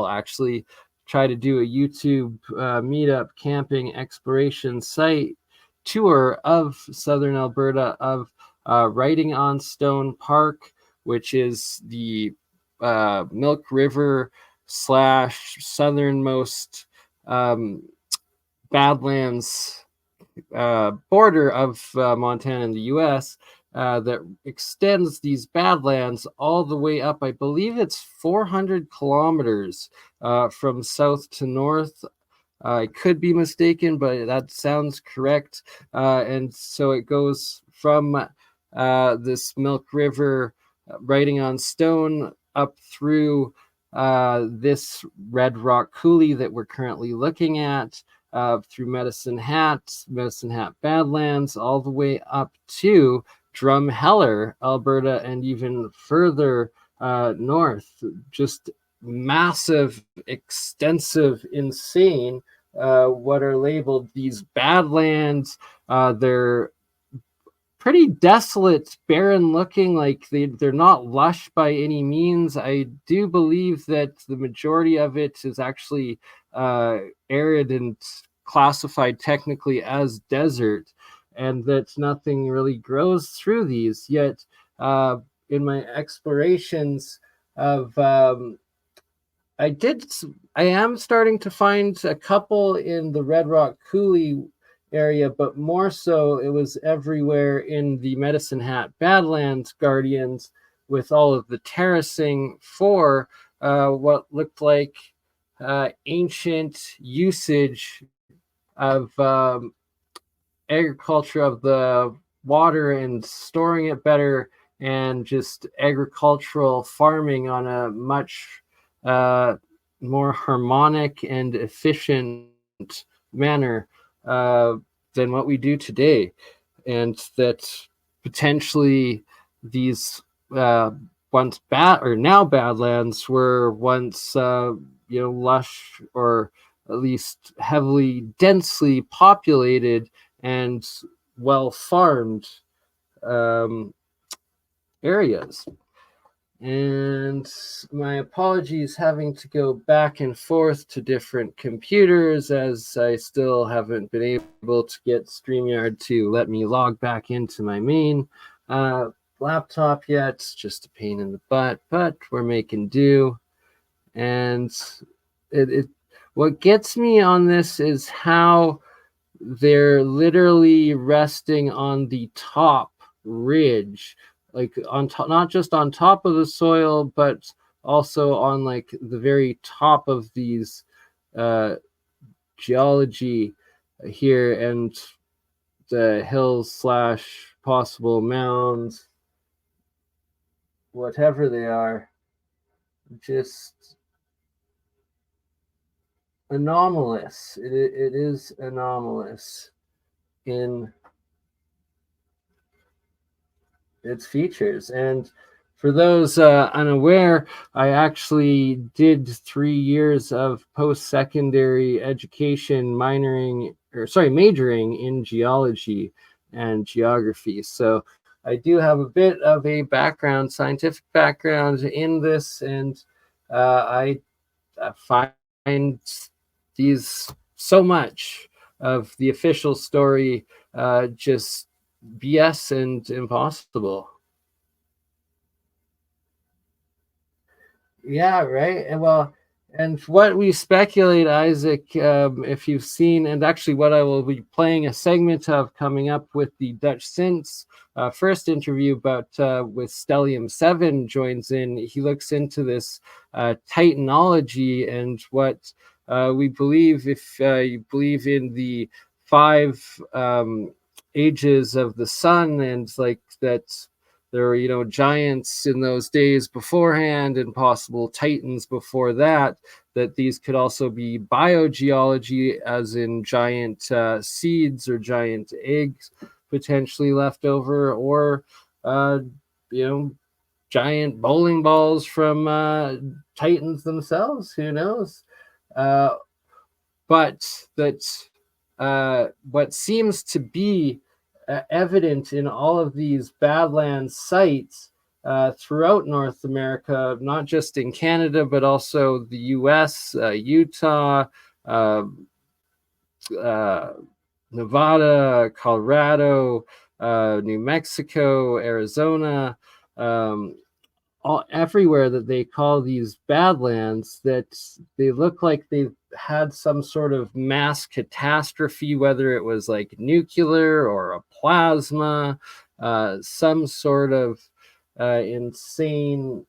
actually try to do a YouTube meetup camping exploration site tour of southern Alberta, of Writing on Stone Park, which is the Milk River / southernmost Badlands border of Montana and the U.S. That extends these Badlands all the way up. I believe it's 400 kilometers from south to north. I could be mistaken, but that sounds correct. And so it goes from this Milk River, Writing on Stone, up through this Red Rock Coulee that we're currently looking at, through Medicine Hat Badlands, all the way up to Drumheller, Alberta, and even further north. Just massive, extensive, insane, what are labeled these Badlands. They're pretty desolate, barren looking, like they're not lush by any means. I do believe that the majority of it is actually arid and classified technically as desert, and that nothing really grows through these. Yet in my explorations of I am starting to find a couple in the Red Rock Coulee area, but more so it was everywhere in the Medicine Hat Badlands Guardians, with all of the terracing for what looked like ancient usage of agriculture of the water and storing it better, and just agricultural farming on a much more harmonic and efficient manner than what we do today. And that potentially these once now Badlands were once lush, or at least heavily, densely populated and well farmed areas. And my apologies having to go back and forth to different computers, as I still haven't been able to get StreamYard to let me log back into my main laptop yet. It's just a pain in the butt, but we're making do. And what gets me on this is how they're literally resting on the top ridge, like on top, not just on top of the soil, but also on like the very top of these geology here, and the hills / possible mounds, whatever they are, just anomalous. It is anomalous in its features. And for those unaware, I actually did 3 years of post-secondary education majoring in geology and geography. So I do have a bit of a scientific background in this, and I find these so much of the official story just BS and impossible. Yeah, right. And what we speculate, Isaac, if you've seen, and actually what I will be playing a segment of coming up with the Dutch Synths first interview, but with Stellium 7 joins in, he looks into this Titanology and what we believe, if you believe in the 5 ages of the sun, and like that there were giants in those days beforehand and possible titans before that these could also be biogeology, as in giant seeds or giant eggs potentially left over, or giant bowling balls from titans themselves, who knows. But that what seems to be evident in all of these Badlands sites throughout North America, not just in Canada, but also the US, Utah, uh, Nevada, Colorado, New Mexico, Arizona, um, everywhere that they call these badlands, that they look like they've had some sort of mass catastrophe, whether it was like nuclear or a plasma, some sort of insane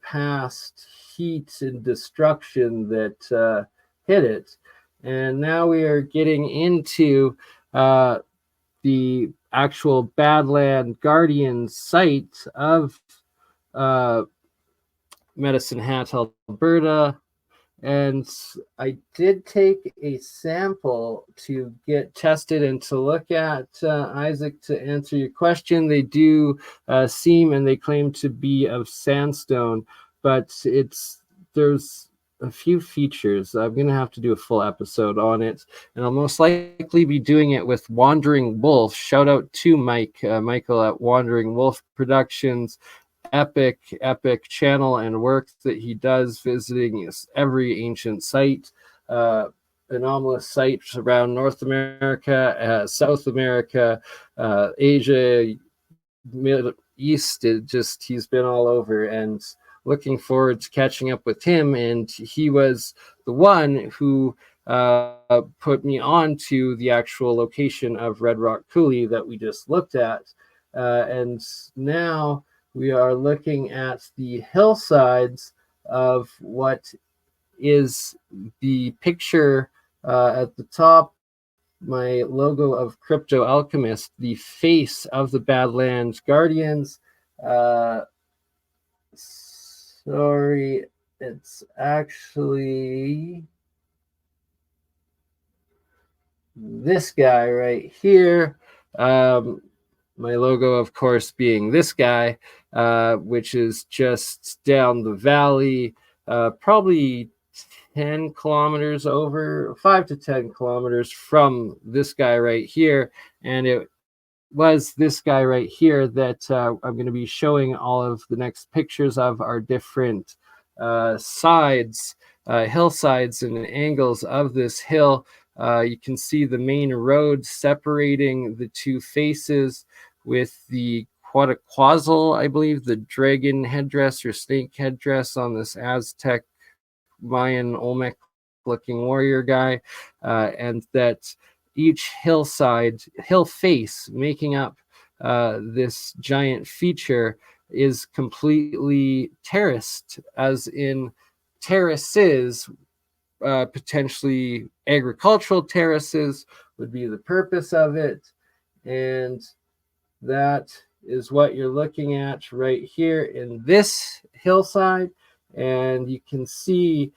past heat and destruction that hit it. And now we are getting into the actual Badland Guardian site of uh, Medicine Hat, Alberta. And I did take a sample to get tested and to look at, Isaac, to answer your question. They do seem and they claim to be of sandstone, but there's a few features. I'm going to have to do a full episode on it, and I'll most likely be doing it with Wandering Wolf. Shout out to Michael at Wandering Wolf Productions. Epic channel and work that he does, visiting every ancient site, anomalous sites around North America, South America, Asia, Middle East. He's been all over, and looking forward to catching up with him. And he was the one who put me on to the actual location of Red Rock Coulee that we just looked at. And now we are looking at the hillsides of what is the picture at the top, my logo of Crypto Alchemist, the face of the Badlands Guardians. Sorry, it's actually this guy right here. My logo, of course, being this guy, which is just down the valley, probably 10 kilometers over, 5 to 10 kilometers from this guy right here. And it was this guy right here that I'm going to be showing all of the next pictures of our different sides, hillsides and angles of this hill. You can see the main road separating the two faces with the Quetzalcoatl, I believe, the dragon headdress or snake headdress on this Aztec, Mayan, Olmec looking warrior guy, and that each hill face making up this giant feature is completely terraced, as in terraces, potentially agricultural terraces would be the purpose of it. And that is what you're looking at right here in this hillside. And you can see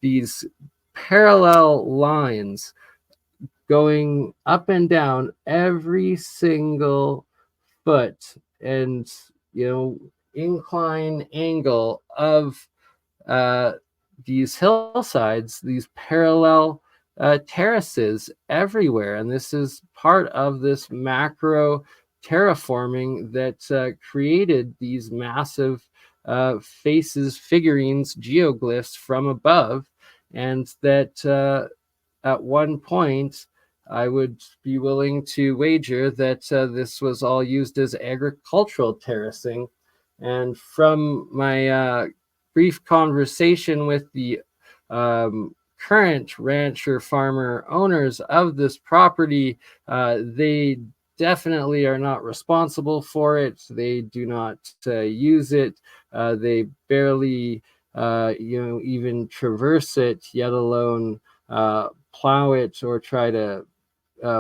these parallel lines going up and down every single foot and, incline angle of these hillsides, these parallel terraces everywhere. And this is part of this macro terraforming that created these massive faces, figurines, geoglyphs from above. And that at one point, I would be willing to wager that this was all used as agricultural terracing. And from my brief conversation with the current rancher farmer owners of this property, they definitely are not responsible for it. They do not use it. They barely, even traverse it, yet alone plow it or try to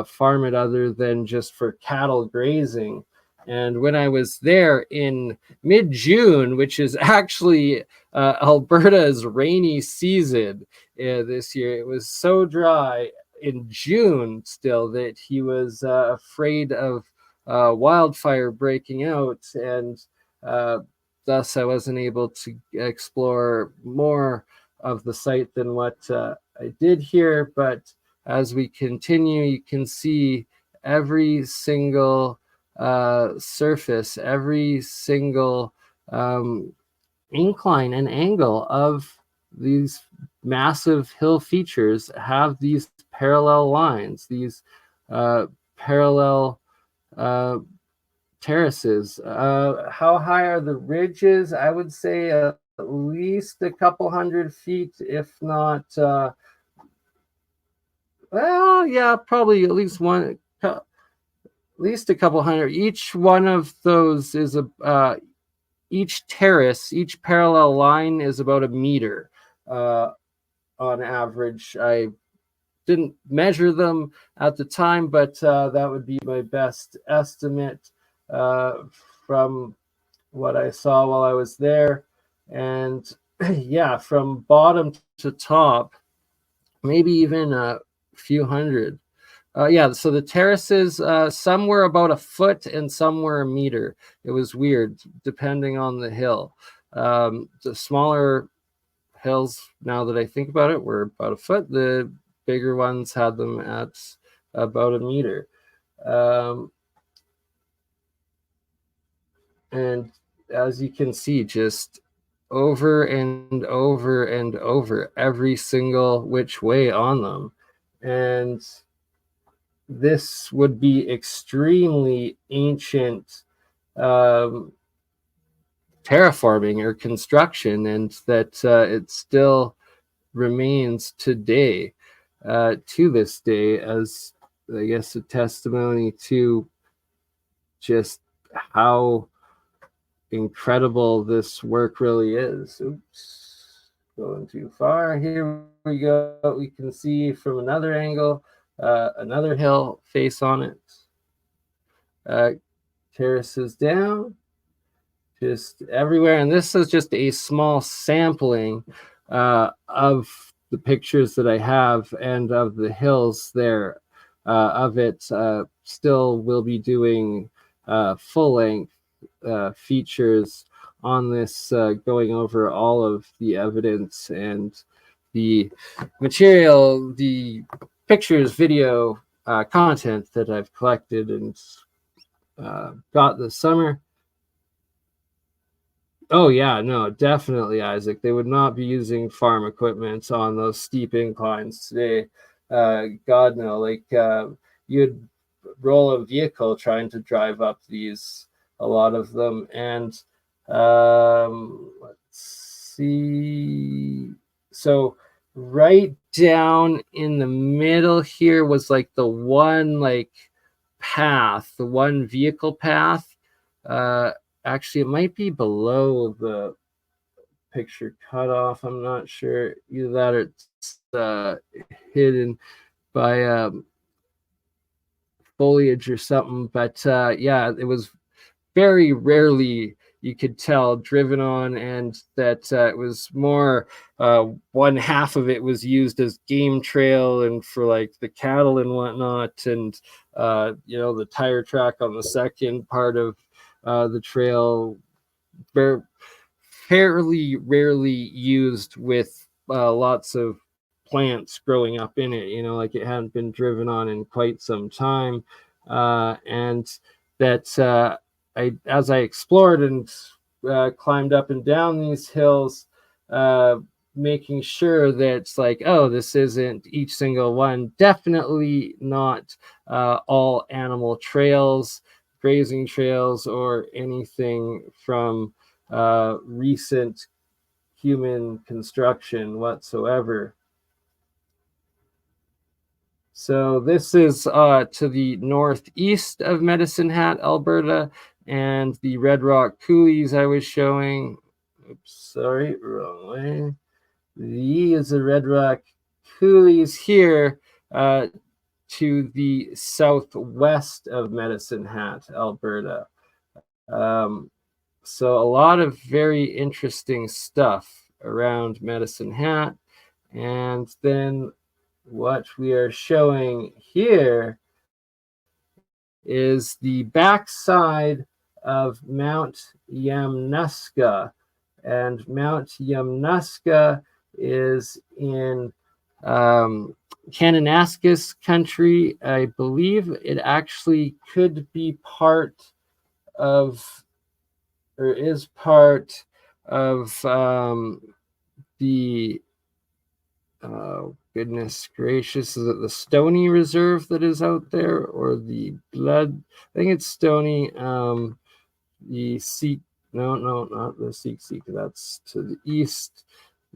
farm it, other than just for cattle grazing. And when I was there in mid-June, which is actually Alberta's rainy season this year, it was so dry in June still that he was afraid of wildfire breaking out, and thus I wasn't able to explore more of the site than what I did here. But as we continue, you can see every single surface, every single incline and angle of these massive hill features have these parallel lines, these parallel terraces. How high are the ridges? I would say at least a couple hundred feet, if not, well, yeah, probably at least one, at least a couple hundred. Each one of those is each terrace, each parallel line is about a meter on average. I didn't measure them at the time, but that would be my best estimate from what I saw while I was there. And yeah, from bottom to top, maybe even a few hundred. Yeah, so the terraces, some were about a foot and some were a meter. It was weird, depending on the hill. The smaller hills, now that I think about it, were about a foot. The bigger ones had them at about a meter. And as you can see, just over and over and over, every single which way on them. And this would be extremely ancient terraforming or construction, and that it still remains today, to this day, as I guess a testimony to just how incredible this work really is. Oops, going too far. Here we go. We can see from another angle, another hill face on it. Terraces down, just everywhere. And this is just a small sampling of the pictures that I have and of the hills there of it. Still will be doing full length features on this, going over all of the evidence and the material, the pictures, video, content that I've collected and got this summer. Oh yeah, no, definitely, Isaac. They would not be using farm equipment on those steep inclines today. God no, like you'd roll a vehicle trying to drive up these, a lot of them. And let's see. So right down in the middle here was like the one like path, the one vehicle path. Actually, it might be below the picture cutoff. I'm not sure. Either that or it's hidden by foliage or something. But yeah, it was very rarely you could tell driven on, and that it was more one half of it was used as game trail and for like the cattle and whatnot, and you know, the tire track on the second part of the trail, fairly rarely used with lots of plants growing up in it, you know, like it hadn't been driven on in quite some time. And that as I explored and climbed up and down these hills, making sure that it's like, oh, this isn't each single one, definitely not all animal trails, grazing trails, or anything from recent human construction whatsoever. So this is to the northeast of Medicine Hat, Alberta, and the Red Rock coulees I was showing. Oops, sorry, wrong way. These are Red Rock coulees here to the southwest of Medicine Hat, Alberta. So a lot of very interesting stuff around Medicine Hat. And then what we are showing here is the backside of Mount Yamnuska. And Mount Yamnuska is in Kananaskis country. I believe it actually could be part of or is part of the goodness gracious, is it the Stony Reserve that is out there, or the Blood? I think it's Stony. The Seek, no, not the Seek, that's to the east.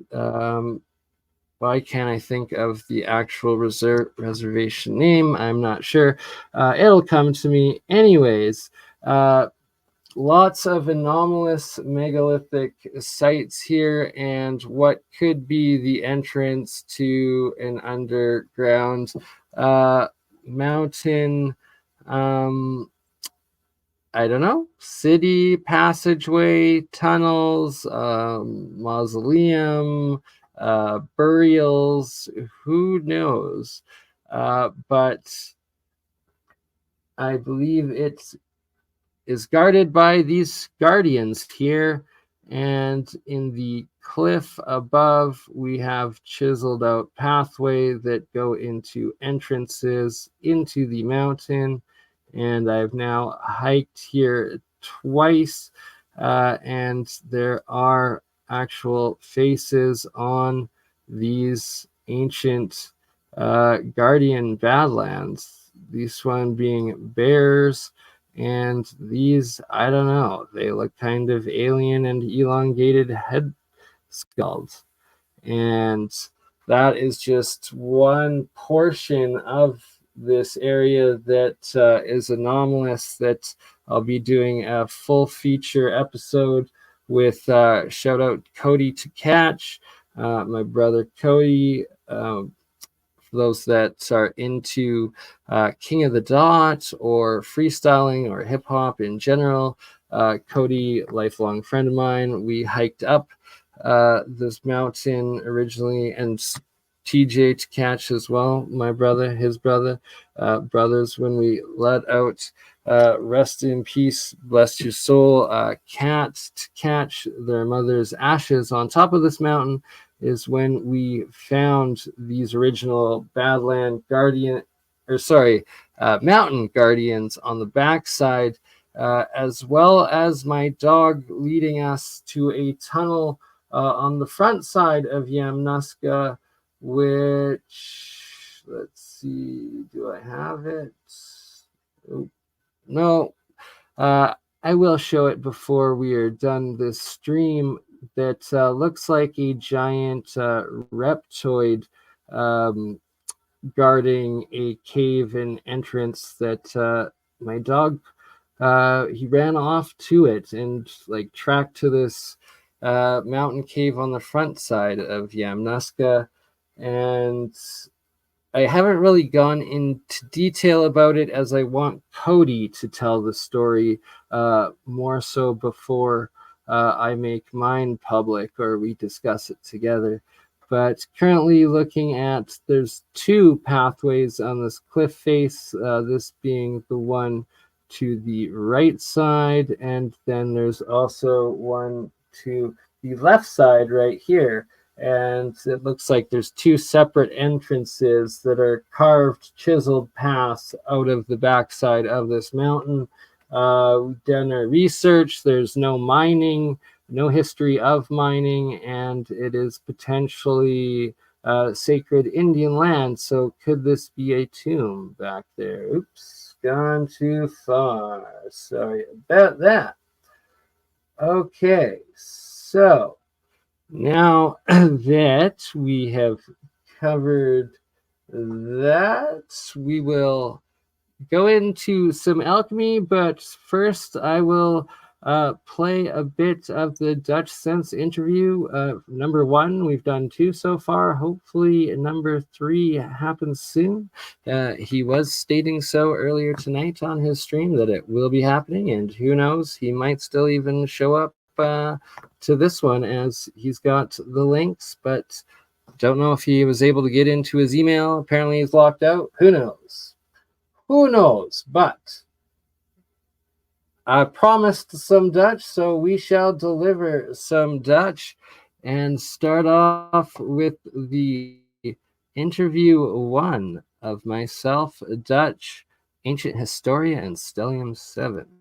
Why can't I think of the actual reservation name? I'm not sure. It'll come to me anyways. Lots of anomalous megalithic sites here, and what could be the entrance to an underground mountain, I don't know, city, passageway, tunnels, mausoleum, burials, who knows? But I believe it's is guarded by these guardians here, and in the cliff above we have chiseled out pathway that go into entrances into the mountain, and I've now hiked here twice, and there are actual faces on these ancient guardian badlands, this one being bears. And these, I don't know, they look kind of alien and elongated head skulls. And that is just one portion of this area that is anomalous, that I'll be doing a full feature episode with shout out Cody to Catch, my brother Cody. For those that are into King of the Dot or freestyling or hip hop in general, Cody, lifelong friend of mine, we hiked up this mountain originally, and TJ to Catch as well, my brother, his brother, brothers, when we let out, rest in peace, bless your soul, Cat to Catch their mother's ashes on top of this mountain, is when we found these original Badland Guardian, or sorry, Mountain Guardians on the backside, as well as my dog leading us to a tunnel on the front side of Yamnuska, which, let's see, do I have it? Oh, no. I will show it before we are done this stream. That looks like a giant reptoid guarding a cave and entrance that my dog, he ran off to it and like tracked to this mountain cave on the front side of Yamnuska. And I haven't really gone into detail about it, as I want Cody to tell the story more so before I make mine public or we discuss it together. But currently looking at, there's two pathways on this cliff face, this being the one to the right side, and then there's also one to the left side right here. And it looks like there's two separate entrances that are carved, chiseled paths out of the backside of this mountain. We've done our research. There's no mining, no history of mining, and it is potentially sacred Indian land. So could this be a tomb back there? Oops, gone too far. Sorry about that. Okay, so now that we have covered that, we will go into some alchemy, but first I will play a bit of the Dutch Sense interview. Number one, we've done two so far. Hopefully number three happens soon. He was stating so earlier tonight on his stream that it will be happening, and who knows, he might still even show up to this one, as he's got the links, but don't know if he was able to get into his email. Apparently he's locked out. Who knows? Who knows? But I promised some Dutch, so we shall deliver some Dutch and start off with the interview one of myself, Dutch, Ancient Historia, and Stellium 7.